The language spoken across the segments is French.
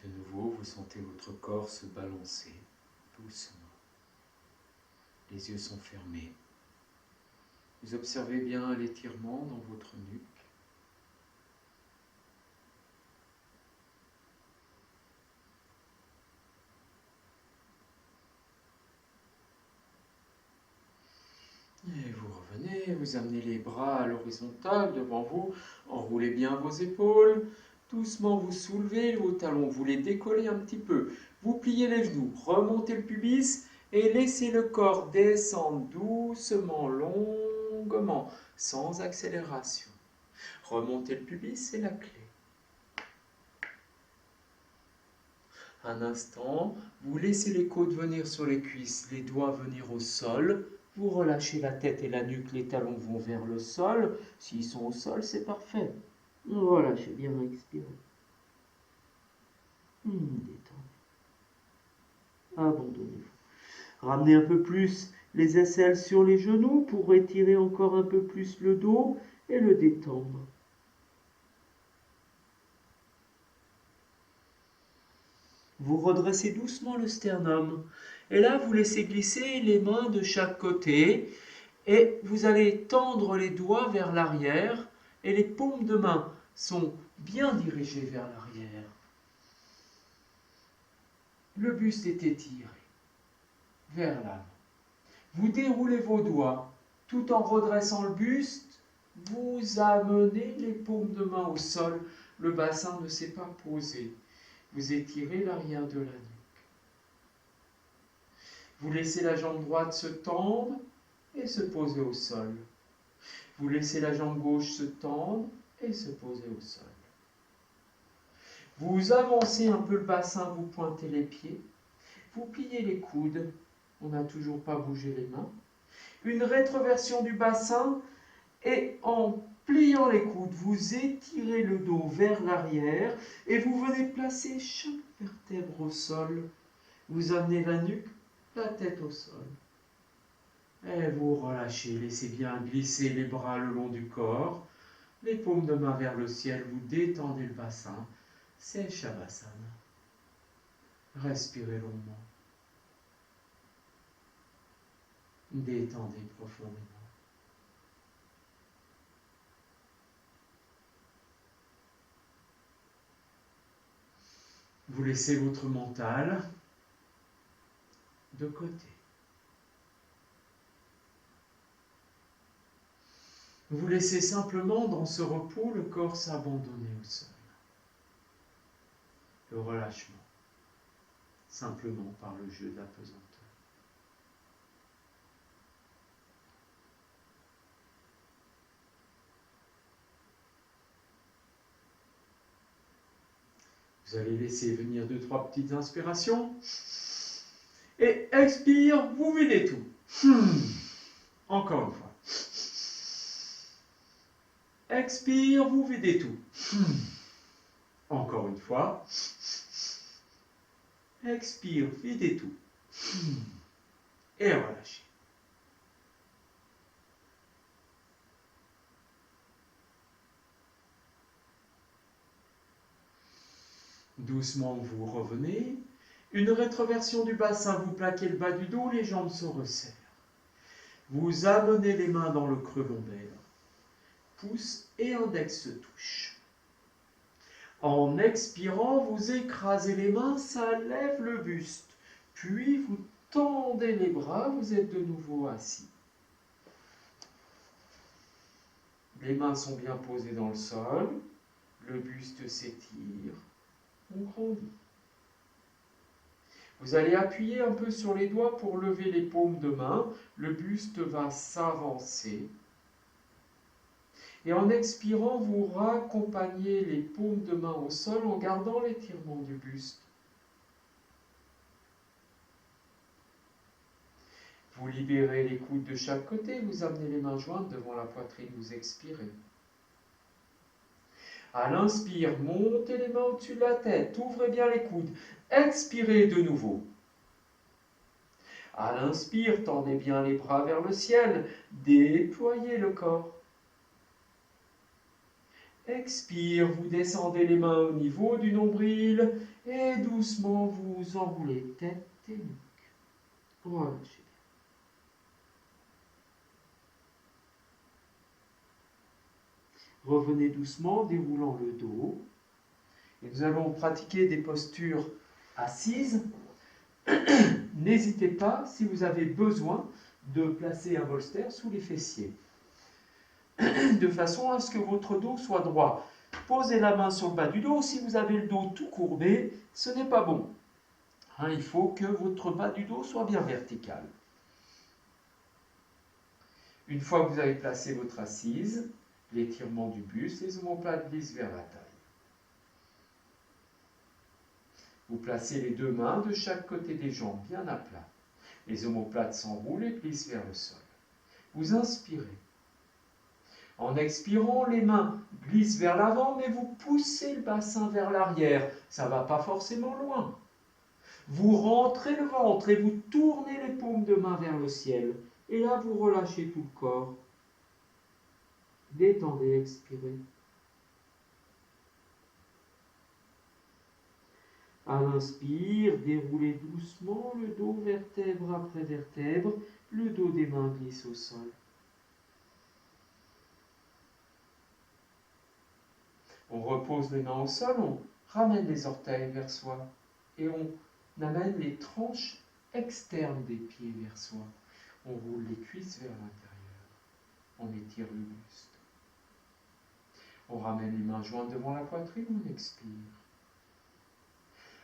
De nouveau, vous sentez votre corps se balancer doucement. Les yeux sont fermés. Vous observez bien l'étirement dans votre nuque. Et vous revenez, vous amenez les bras à l'horizontale devant vous, enroulez bien vos épaules, doucement vous soulevez vos talons, vous les décollez un petit peu, vous pliez les genoux, remontez le pubis et laissez le corps descendre doucement, longuement, sans accélération. Remontez le pubis, c'est la clé. Un instant, vous laissez les côtes venir sur les cuisses, les doigts venir au sol. Vous relâchez la tête et la nuque, les talons vont vers le sol. S'ils sont au sol, c'est parfait. Relâchez bien, expirez. Détendez. Abandonnez-vous. Ramenez un peu plus les aisselles sur les genoux pour étirer encore un peu plus le dos et le détendre. Vous redressez doucement le sternum. Et là, vous laissez glisser les mains de chaque côté. Et vous allez tendre les doigts vers l'arrière. Et les paumes de main sont bien dirigées vers l'arrière. Le buste est étiré vers l'avant. Vous déroulez vos doigts tout en redressant le buste. Vous amenez les paumes de main au sol. Le bassin ne s'est pas posé. Vous étirez l'arrière de la nuque. Vous laissez la jambe droite se tendre et se poser au sol. Vous laissez la jambe gauche se tendre et se poser au sol. Vous avancez un peu le bassin, vous pointez les pieds. Vous pliez les coudes. On n'a toujours pas bougé les mains. Une rétroversion du bassin et en pliant les coudes, vous étirez le dos vers l'arrière et vous venez placer chaque vertèbre au sol. Vous amenez la nuque, la tête au sol. Et vous relâchez, laissez bien glisser les bras le long du corps, les paumes de main vers le ciel, vous détendez le bassin. C'est Shavasana. Respirez longuement. Détendez profondément. Vous laissez votre mental de côté. Vous laissez simplement dans ce repos le corps s'abandonner au sol. Le relâchement, simplement par le jeu de la pesanteur. Vous allez laisser venir 2-3 petites inspirations. Et expire, vous videz tout. Encore une fois. Expire, vous videz tout. Encore une fois. Expire, videz tout. Et relâchez. Doucement, vous revenez. Une rétroversion du bassin, vous plaquez le bas du dos, les jambes se resserrent. Vous amenez les mains dans le creux lombaire. Pouce et index se touchent. En expirant, vous écrasez les mains, ça lève le buste. Puis vous tendez les bras, vous êtes de nouveau assis. Les mains sont bien posées dans le sol, le buste s'étire, on grandit. Vous allez appuyer un peu sur les doigts pour lever les paumes de main, le buste va s'avancer. Et en expirant, vous raccompagnez les paumes de main au sol en gardant l'étirement du buste. Vous libérez les coudes de chaque côté, vous amenez les mains jointes devant la poitrine, vous expirez. À l'inspire, montez les mains au-dessus de la tête, ouvrez bien les coudes, expirez de nouveau. À l'inspire, tendez bien les bras vers le ciel, déployez le corps. Expire, vous descendez les mains au niveau du nombril et doucement vous enroulez tête et nuque. Relâchez. Revenez doucement, déroulant le dos. Et nous allons pratiquer des postures assises. N'hésitez pas, si vous avez besoin, de placer un bolster sous les fessiers, de façon à ce que votre dos soit droit. Posez la main sur le bas du dos. Si vous avez le dos tout courbé, ce n'est pas bon. Il faut que votre bas du dos soit bien vertical. Une fois que vous avez placé votre assise, l'étirement du buste, les omoplates glissent vers la taille. Vous placez les deux mains de chaque côté des jambes bien à plat. Les omoplates s'enroulent et glissent vers le sol. Vous inspirez. En expirant, les mains glissent vers l'avant, mais vous poussez le bassin vers l'arrière. Ça ne va pas forcément loin. Vous rentrez le ventre et vous tournez les paumes de main vers le ciel. Et là, vous relâchez tout le corps. Détendez, expirez. À l'inspire, déroulez doucement le dos vertèbre après vertèbre. Le dos des mains glisse au sol. On repose les mains au sol, on ramène les orteils vers soi et on amène les tranches externes des pieds vers soi. On roule les cuisses vers l'intérieur. On étire le buste. On ramène les mains jointes devant la poitrine, on expire.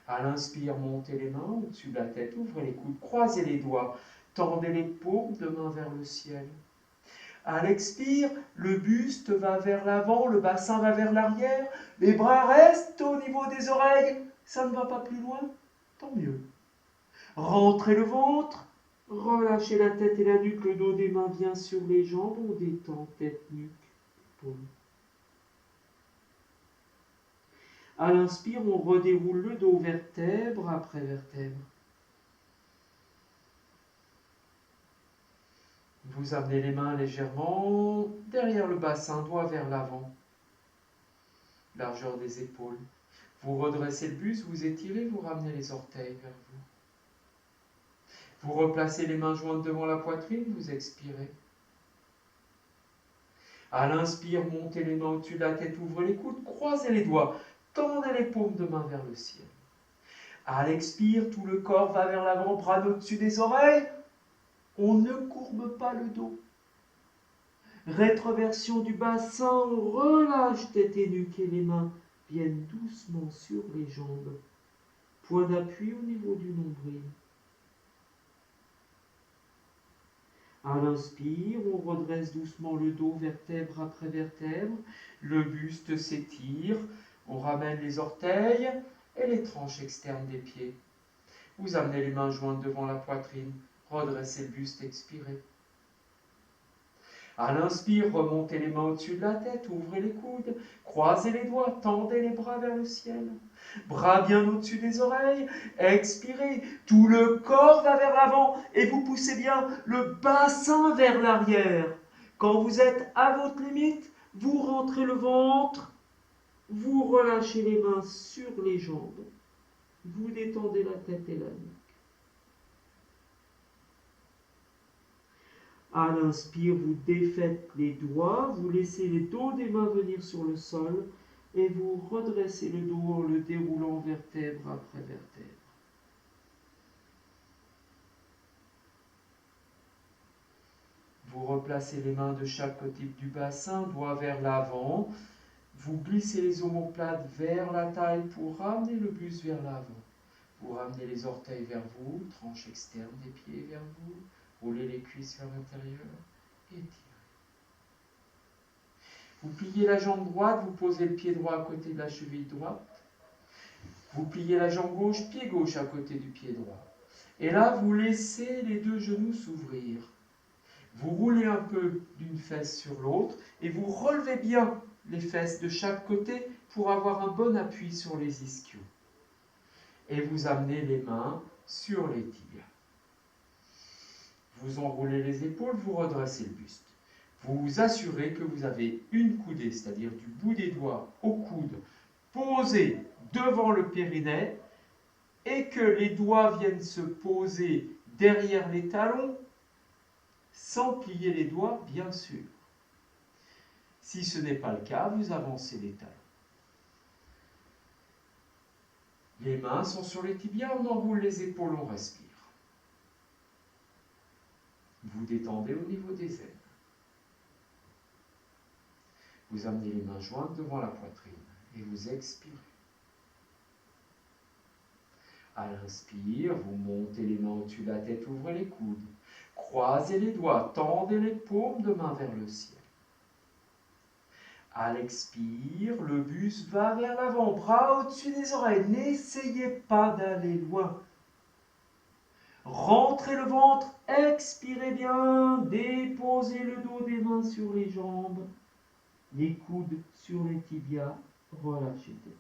À l'inspire, montez les mains au-dessus de la tête, ouvrez les coudes, croisez les doigts, tendez les paumes de main vers le ciel. À l'expire, le buste va vers l'avant, le bassin va vers l'arrière, les bras restent au niveau des oreilles. Ça ne va pas plus loin? Tant mieux. Rentrez le ventre, relâchez la tête et la nuque, le dos des mains vient sur les jambes, on détend tête, nuque, épaules. À l'inspire, on redéroule le dos vertèbre après vertèbre. Vous amenez les mains légèrement derrière le bassin, doigt vers l'avant. Largeur des épaules. Vous redressez le buste, vous étirez, vous ramenez les orteils vers vous. Vous replacez les mains jointes devant la poitrine, vous expirez. À l'inspire, montez les mains au-dessus de la tête, ouvrez les coudes, croisez les doigts, tendez les paumes de main vers le ciel. À l'expire, tout le corps va vers l'avant, bras au-dessus des oreilles. On ne courbe pas le dos. Rétroversion du bassin, on relâche tête et nuque et les mains viennent doucement sur les jambes. Point d'appui au niveau du nombril. À l'inspire, on redresse doucement le dos vertèbre après vertèbre. Le buste s'étire. On ramène les orteils et les tranches externes des pieds. Vous amenez les mains jointes devant la poitrine. Redressez le buste, expirez. À l'inspire, remontez les mains au-dessus de la tête, ouvrez les coudes, croisez les doigts, tendez les bras vers le ciel. Bras bien au-dessus des oreilles, expirez, tout le corps va vers l'avant et vous poussez bien le bassin vers l'arrière. Quand vous êtes à votre limite, vous rentrez le ventre, vous relâchez les mains sur les jambes, vous détendez la tête et la nuque. À l'inspire, vous défaites les doigts, vous laissez les dos des mains venir sur le sol et vous redressez le dos en le déroulant vertèbre après vertèbre. Vous replacez les mains de chaque côté du bassin, doigts vers l'avant. Vous glissez les omoplates vers la taille pour ramener le buste vers l'avant. Vous ramenez les orteils vers vous, tranche externe des pieds vers vous. Roulez les cuisses vers l'intérieur et tirez. Vous pliez la jambe droite, vous posez le pied droit à côté de la cheville droite. Vous pliez la jambe gauche, pied gauche à côté du pied droit. Et là, vous laissez les deux genoux s'ouvrir. Vous roulez un peu d'une fesse sur l'autre et vous relevez bien les fesses de chaque côté pour avoir un bon appui sur les ischios. Et vous amenez les mains sur les tibias. Vous enroulez les épaules, vous redressez le buste. Vous vous assurez que vous avez une coudée, c'est-à-dire du bout des doigts au coude, posé devant le périnée et que les doigts viennent se poser derrière les talons sans plier les doigts, bien sûr. Si ce n'est pas le cas, vous avancez les talons. Les mains sont sur les tibias, on enroule les épaules, on respire. Vous détendez au niveau des ailes. Vous amenez les mains jointes devant la poitrine et vous expirez. À l'inspire, vous montez les mains au-dessus de la tête, ouvrez les coudes. Croisez les doigts, tendez les paumes de main vers le ciel. À l'expire, le buste va vers l'avant, bras au-dessus des oreilles. N'essayez pas d'aller loin. Rentrez le ventre, expirez bien, déposez le dos des mains sur les jambes, les coudes sur les tibias, relâchez les pieds.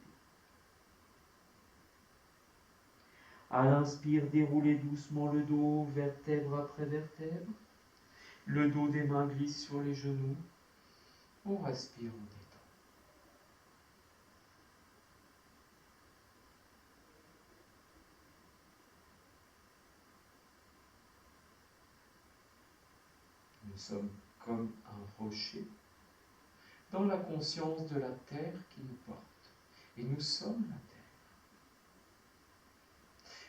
À l'inspire, déroulez doucement le dos, vertèbre après vertèbre. Le dos des mains glisse sur les genoux. On respire, on détend. Nous sommes comme un rocher dans la conscience de la terre qui nous porte. Et nous sommes la terre.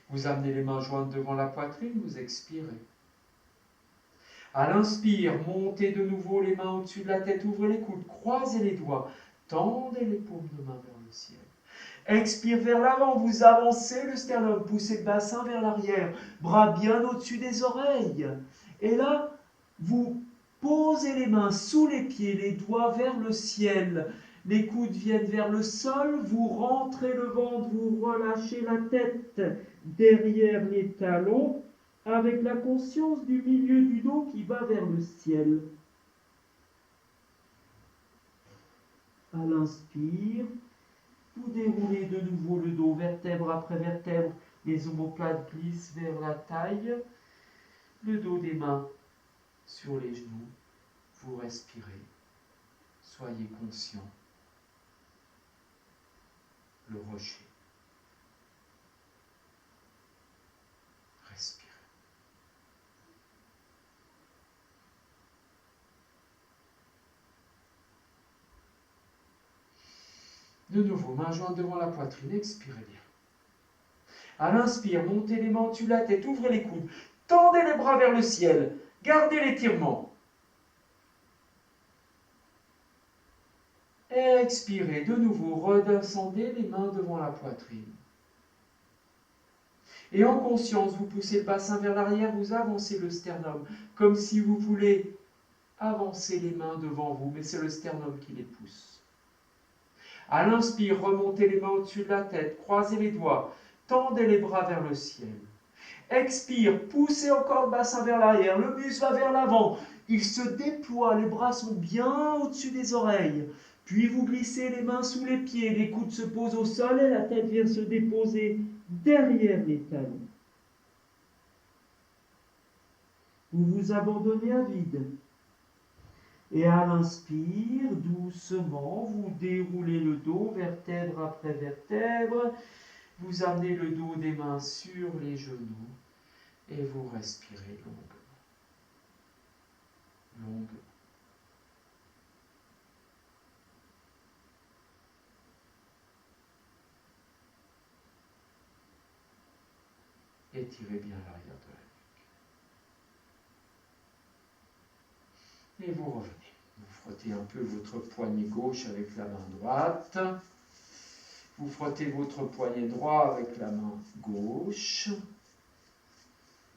Vous amenez les mains jointes devant la poitrine, vous expirez. À l'inspire, montez de nouveau les mains au-dessus de la tête, ouvrez les coudes, croisez les doigts, tendez les paumes de main vers le ciel. Expire vers l'avant, vous avancez le sternum, poussez le bassin vers l'arrière, bras bien au-dessus des oreilles. Et là, vous posez les mains sous les pieds, les doigts vers le ciel. Les coudes viennent vers le sol, vous rentrez le ventre, vous relâchez la tête derrière les talons, avec la conscience du milieu du dos qui va vers le ciel. À l'inspire, vous déroulez de nouveau le dos, vertèbre après vertèbre, les omoplates glissent vers la taille, le dos des mains sur les genoux, vous respirez, soyez conscient, le rocher. Respirez. De nouveau, main jointe devant la poitrine, expirez bien. À l'inspire, montez les mains au-dessus de la tête, ouvrez les coudes, tendez les bras vers le ciel, gardez l'étirement. Expirez, de nouveau, redescendez les mains devant la poitrine. Et en conscience, vous poussez le bassin vers l'arrière, vous avancez le sternum, comme si vous voulez avancer les mains devant vous, mais c'est le sternum qui les pousse. À l'inspire, remontez les mains au-dessus de la tête, croisez les doigts, tendez les bras vers le ciel. Expire, poussez encore le bassin vers l'arrière, le buste va vers l'avant, il se déploie, les bras sont bien au-dessus des oreilles. Puis vous glissez les mains sous les pieds, les coudes se posent au sol et la tête vient se déposer derrière les talons. Vous vous abandonnez à vide. Et à l'inspire, doucement, vous déroulez le dos, vertèbre après vertèbre. Vous amenez le dos des mains sur les genoux et vous respirez longuement. Longuement. Étirez bien l'arrière de la nuque. Et vous revenez. Vous frottez un peu votre poignet gauche avec la main droite. Vous frottez votre poignet droit avec la main gauche.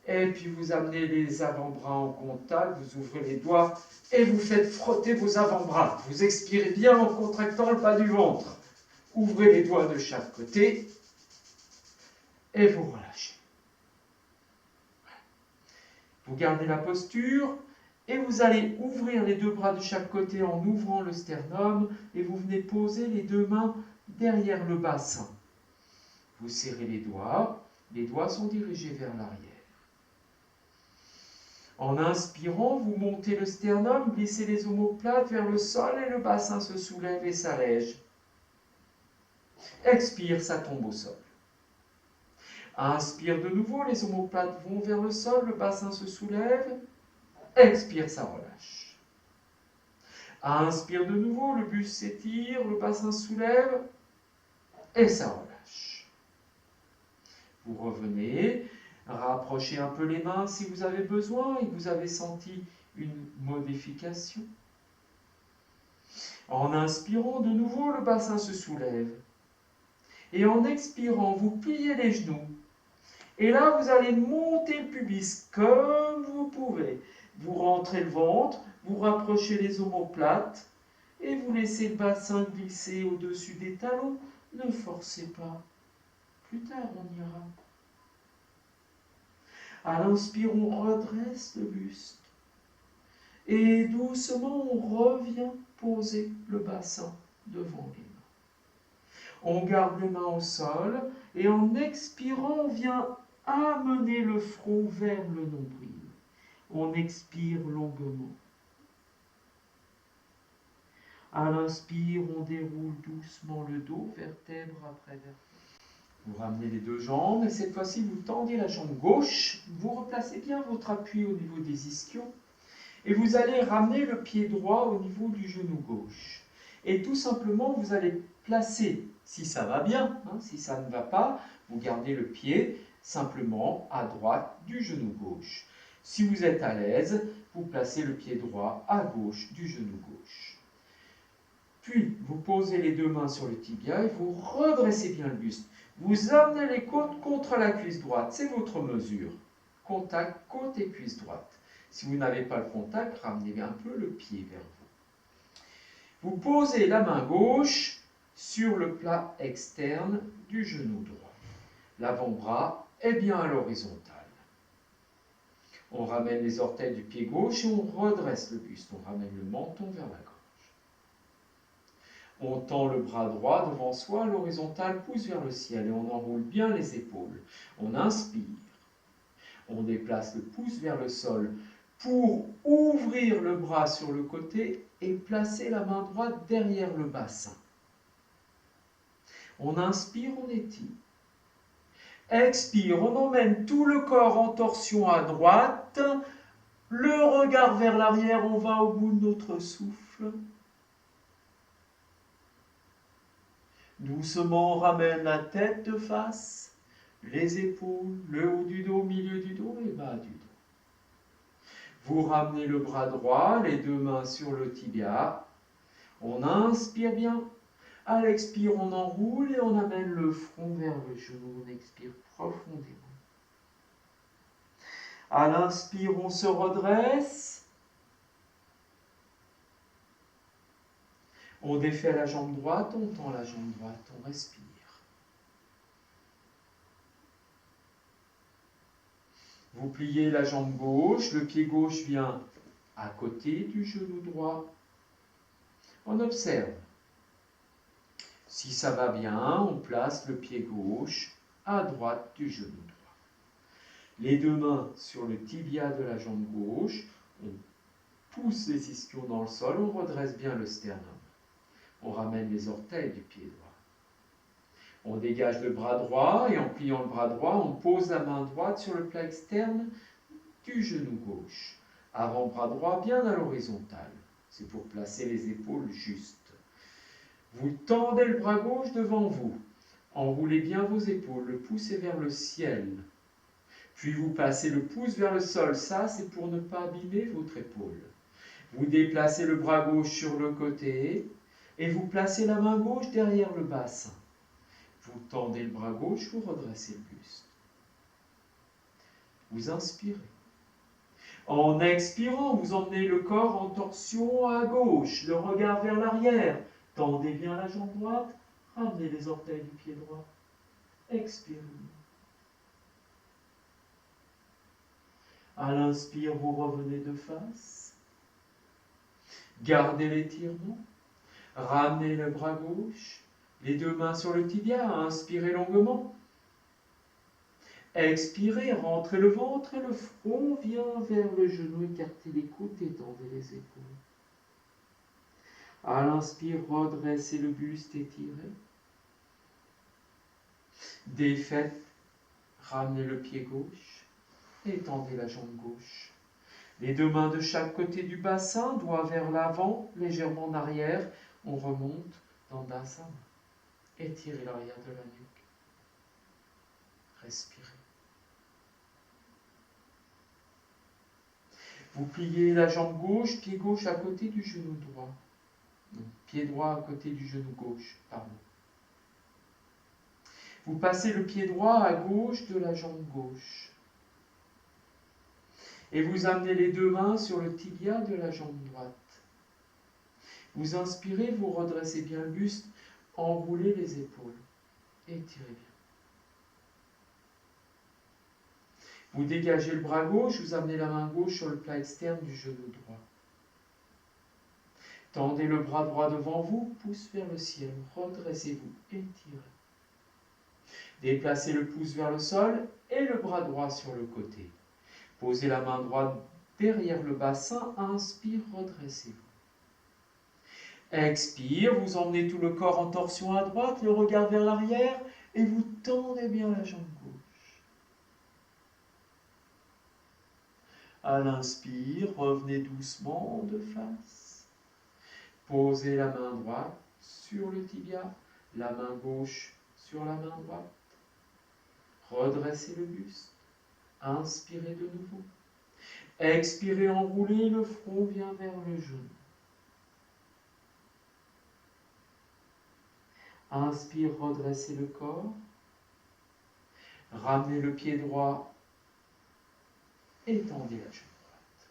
Et puis vous amenez les avant-bras en contact, vous ouvrez les doigts et vous faites frotter vos avant-bras. Vous expirez bien en contractant le bas du ventre. Ouvrez les doigts de chaque côté et vous relâchez. Vous gardez la posture et vous allez ouvrir les deux bras de chaque côté en ouvrant le sternum et vous venez poser les deux mains derrière le bassin. Vous serrez les doigts sont dirigés vers l'arrière. En inspirant, vous montez le sternum, glissez les omoplates vers le sol et le bassin se soulève et s'allège. Expire, ça tombe au sol. Inspire de nouveau, les omoplates vont vers le sol, le bassin se soulève. Expire, ça relâche. Inspire de nouveau, le buste s'étire, le bassin se soulève et ça relâche. Vous revenez, rapprochez un peu les mains si vous avez besoin et que vous avez senti une modification. En inspirant de nouveau, le bassin se soulève. Et en expirant, vous pliez les genoux. Et là, vous allez monter le pubis comme vous pouvez. Vous rentrez le ventre, vous rapprochez les omoplates et vous laissez le bassin glisser au-dessus des talons. Ne forcez pas. Plus tard, on ira. À l'inspire, on redresse le buste. Et doucement, on revient poser le bassin devant les mains. On garde les mains au sol et en expirant, on vient amener le front vers le nombril. On expire longuement. À l'inspire, on déroule doucement le dos, vertèbre après vertèbre. Vous ramenez les deux jambes et cette fois-ci, vous tendez la jambe gauche. Vous replacez bien votre appui au niveau des ischions. Et vous allez ramener le pied droit au niveau du genou gauche. Et tout simplement, vous allez placer, si ça va bien, si ça ne va pas, vous gardez le pied simplement à droite du genou gauche. Si vous êtes à l'aise, vous placez le pied droit à gauche du genou gauche. Puis, vous posez les deux mains sur le tibia et vous redressez bien le buste. Vous amenez les côtes contre la cuisse droite, c'est votre mesure. Contact, côte et cuisse droite. Si vous n'avez pas le contact, ramenez un peu le pied vers vous. Vous posez la main gauche sur le plat externe du genou droit. L'avant-bras est bien à l'horizontale. On ramène les orteils du pied gauche et on redresse le buste. On ramène le menton vers la gorge. On tend le bras droit devant soi, l'horizontale pousse vers le ciel et on enroule bien les épaules. On inspire. On déplace le pouce vers le sol pour ouvrir le bras sur le côté et placer la main droite derrière le bassin. On inspire, on étire. Expire, on emmène tout le corps en torsion à droite. Le regard vers l'arrière, on va au bout de notre souffle. Doucement, on ramène la tête de face, les épaules, le haut du dos, milieu du dos et bas du dos. Vous ramenez le bras droit, les deux mains sur le tibia. On inspire bien. À l'expire, on enroule et on amène le front vers le genou. On expire profondément. À l'inspire, on se redresse. On défait la jambe droite, on tend la jambe droite, on respire. Vous pliez la jambe gauche, le pied gauche vient à côté du genou droit. On observe. Si ça va bien, on place le pied gauche à droite du genou droit. Les deux mains sur le tibia de la jambe gauche, on pousse les ischions dans le sol, on redresse bien le sternum. On ramène les orteils du pied droit. On dégage le bras droit et en pliant le bras droit, on pose la main droite sur le plat externe du genou gauche. Avant-bras droit bien à l'horizontale. C'est pour placer les épaules justes. Vous tendez le bras gauche devant vous. Enroulez bien vos épaules, le pouce est vers le ciel. Puis vous passez le pouce vers le sol. Ça, c'est pour ne pas abîmer votre épaule. Vous déplacez le bras gauche sur le côté et vous placez la main gauche derrière le bassin. Vous tendez le bras gauche, vous redressez le buste. Vous inspirez. En expirant, vous emmenez le corps en torsion à gauche, le regard vers l'arrière. Tendez bien la jambe droite, ramenez les orteils du pied droit. Expirez. À l'inspire, vous revenez de face. Gardez l'étirement. Ramenez le bras gauche. Les deux mains sur le tibia, inspirez longuement. Expirez, rentrez le ventre et le front vient vers le genou, écartez les coudes, étendez les épaules. À l'inspire, redressez le buste, étirez. Défaites, ramenez le pied gauche, étendez la jambe gauche. Les deux mains de chaque côté du bassin, doigts vers l'avant, légèrement en arrière. On remonte dans Dandasana. Étirez l'arrière de la nuque. Respirez. Vous pliez la jambe gauche, pied gauche à côté du genou droit. Non, pied droit à côté du genou gauche, pardon. Vous passez le pied droit à gauche de la jambe gauche. Et vous amenez les deux mains sur le tibia de la jambe droite. Vous inspirez, vous redressez bien le buste, enroulez les épaules. Étirez bien. Vous dégagez le bras gauche, vous amenez la main gauche sur le plat externe du genou droit. Tendez le bras droit devant vous, pouce vers le ciel. Redressez-vous, étirez. Déplacez le pouce vers le sol et le bras droit sur le côté. Posez la main droite derrière le bassin, inspire, redressez-vous. Expire, vous emmenez tout le corps en torsion à droite, le regard vers l'arrière et vous tendez bien la jambe gauche. À l'inspire, revenez doucement de face. Posez la main droite sur le tibia, la main gauche sur la main droite. Redressez le buste. Inspirez de nouveau. Expirez, enroulez, le front vient vers le genou. Inspire, redressez le corps. Ramenez le pied droit. Étendez la jambe droite.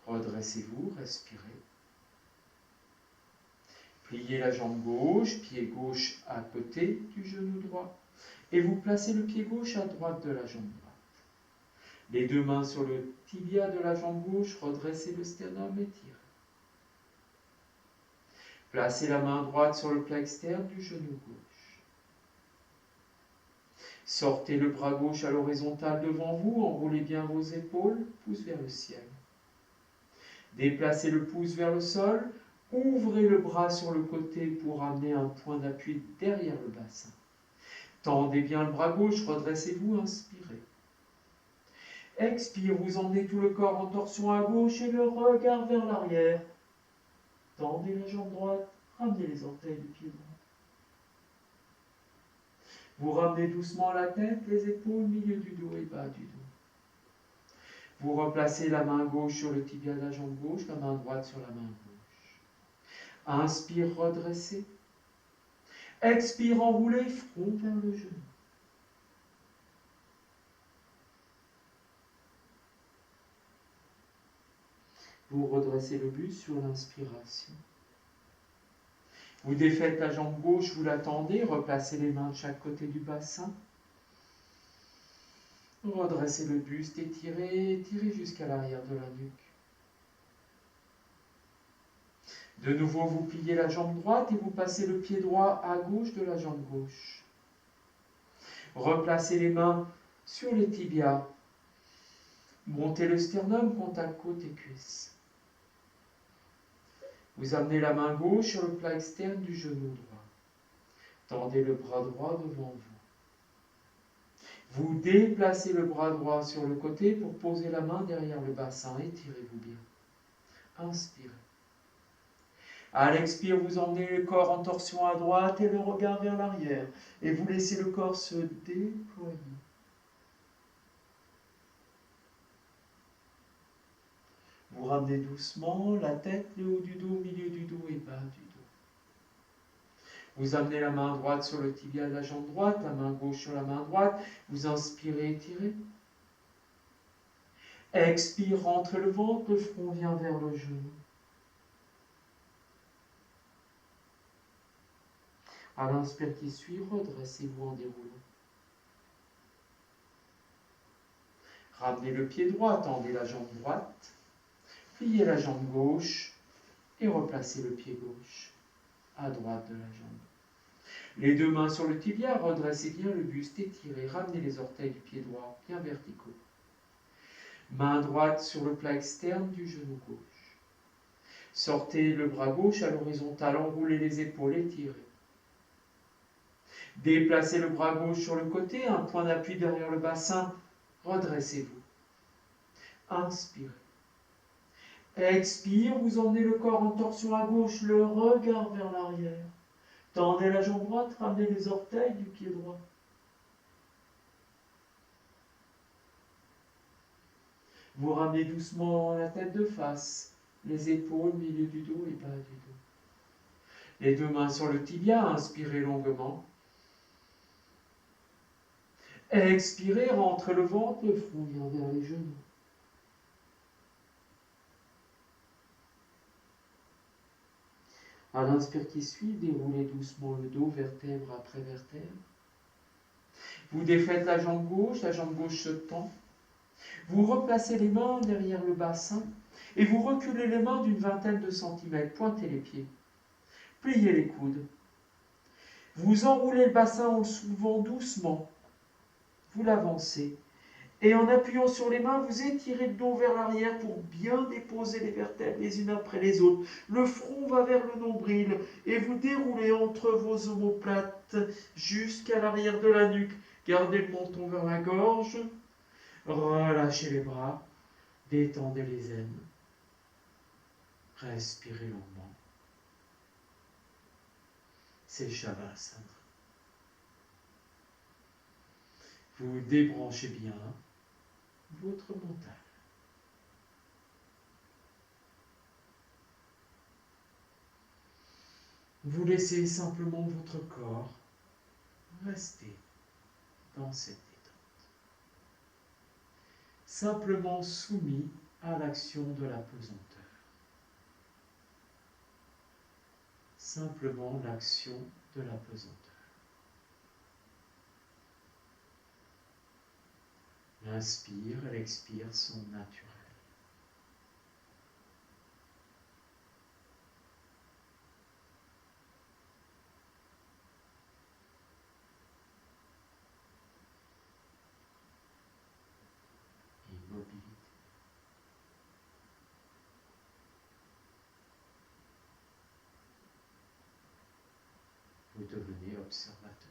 Redressez-vous, respirez. Pliez la jambe gauche, pied gauche à côté du genou droit. Et vous placez le pied gauche à droite de la jambe droite. Les deux mains sur le tibia de la jambe gauche, redressez le sternum, étirez. Placez la main droite sur le plat externe du genou gauche. Sortez le bras gauche à l'horizontale devant vous, enroulez bien vos épaules, pouce vers le ciel. Déplacez le pouce vers le sol, ouvrez le bras sur le côté pour amener un point d'appui derrière le bassin. Tendez bien le bras gauche, redressez-vous, inspirez. Expire, vous emmenez tout le corps en torsion à gauche et le regard vers l'arrière. Tendez la jambe droite, ramenez les orteils du pied droit. Vous ramenez doucement la tête, les épaules, milieu du dos et bas du dos. Vous replacez la main gauche sur le tibia de la jambe gauche, la main droite sur la main gauche. Inspire, redressez. Expire, enroulez, front vers le genou. Vous redressez le buste sur l'inspiration. Vous défaites la jambe gauche, vous la tendez, replacez les mains de chaque côté du bassin. Redressez le buste, étirez, étirez jusqu'à l'arrière de la nuque. De nouveau, vous pliez la jambe droite et vous passez le pied droit à gauche de la jambe gauche. Replacez les mains sur les tibias. Montez le sternum, contact côte et cuisse. Vous amenez la main gauche sur le plat externe du genou droit. Tendez le bras droit devant vous. Vous déplacez le bras droit sur le côté pour poser la main derrière le bassin. Étirez-vous bien. Inspirez. À l'expire, vous emmenez le corps en torsion à droite et le regard vers l'arrière. Et vous laissez le corps se déployer. Vous ramenez doucement la tête, le haut du dos, milieu du dos et bas du dos. Vous amenez la main droite sur le tibia de la jambe droite, la main gauche sur la main droite. Vous inspirez, étirez. Expire, rentrez le ventre, le front vient vers le genou. À l'inspire qui suit, redressez-vous en déroulant. Ramenez le pied droit, tendez la jambe droite. Pliez la jambe gauche et replacez le pied gauche à droite de la jambe. Les deux mains sur le tibia, redressez bien le buste, étirez, ramenez les orteils du pied droit bien verticaux. Main droite sur le plat externe du genou gauche. Sortez le bras gauche à l'horizontale, enroulez les épaules, étirez. Déplacez le bras gauche sur le côté, un point d'appui derrière le bassin, redressez-vous. Inspirez. Expire, vous emmenez le corps en torsion à gauche, le regard vers l'arrière. Tendez la jambe droite, ramenez les orteils du pied droit. Vous ramenez doucement la tête de face, les épaules, milieu du dos et bas du dos. Les deux mains sur le tibia, inspirez longuement. Expirez, rentrez le ventre, le front vient vers les genoux. À l'inspire qui suit, déroulez doucement le dos, vertèbre après vertèbre. Vous défaites la jambe gauche se tend. Vous replacez les mains derrière le bassin et vous reculez les mains d'une vingtaine de centimètres. Pointez les pieds. Pliez les coudes. Vous enroulez le bassin en le soulevant doucement. Vous l'avancez. Et en appuyant sur les mains, vous étirez le dos vers l'arrière pour bien déposer les vertèbres les unes après les autres. Le front va vers le nombril et vous déroulez entre vos omoplates jusqu'à l'arrière de la nuque. Gardez le menton vers la gorge. Relâchez les bras. Détendez les ailes. Respirez longuement. C'est Shavasana. Vous débranchez bien votre mental. Vous laissez simplement votre corps rester dans cette détente. Simplement soumis à l'action de la pesanteur. Simplement l'action de la pesanteur. L'inspire et l'expire sont naturels. Immobilité. Vous devenez observateur.